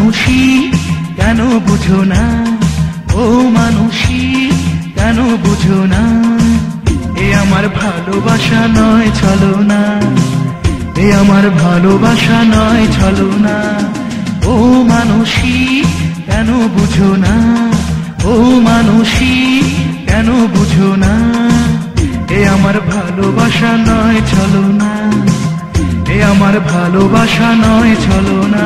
মানুষই কেন বুঝো না, ও মানুষই কেন বুঝো না, এ আমার ভালোবাসা নয় ছলনা, এ আমার ভালোবাসা নয় ছলনা। ও মানুষই কেন বুঝো না, ও মানুষই কেন বুঝো না, এ আমার ভালোবাসা নয় ছলনা, এ আমার ভালোবাসা নয় ছলনা।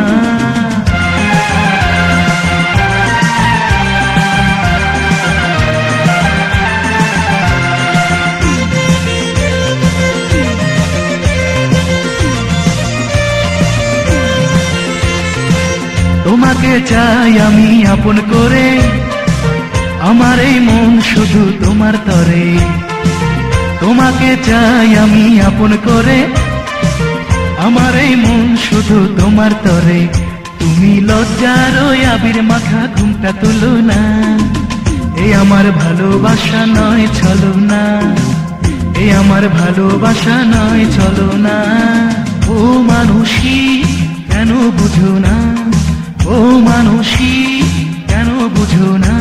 তোমাকে চাই আমি আপন করে, আমার এই মন শুধু তোমার তরে। তোমাকে চাই আমি আপন করে, আমার এই মন শুধু তোমার তরে। তুমি লজ্জার ওই আবির মাখা ঘুমটা তুলো না, এ আমার ভালোবাসা নয় ছলনা, এ আমার ভালোবাসা নয় ছলনা। ও মানুষই কেন বুঝো না, ও মানুষই কেন বুঝো না,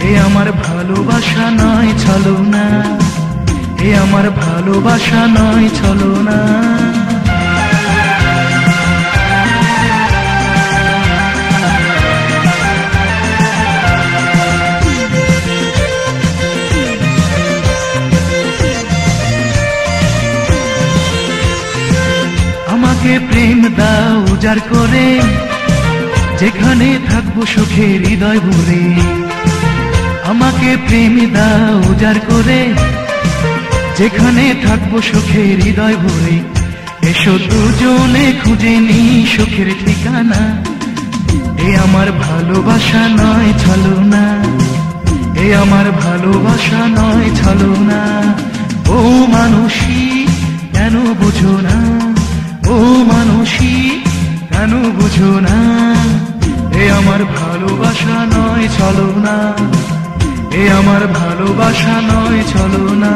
এ আমার ভালোবাসা নয় ছলনা, এ আমার ভালোবাসা নয় ছলনা। আমাকে প্রেম দাও উজাড় করে, যেখানে থাকবো সুখে হৃদয় ভরে। আমাকে প্রেম দাও উজাড় করে, যেখানে থাকবো সুখে হৃদয় ভরে। এসো দুজনে খুঁজে নি সুখের ঠিকানা, এ আমার ভালোবাসা নয় ছলনা, এ আমার ভালোবাসা নয় ছলনা। ও মানুষই কেন বুঝো না, ও মানুষই কেন বুঝো না, এ আমার ভালোবাসা নয় ছলনা, এ আমার ভালোবাসা নয় ছলনা।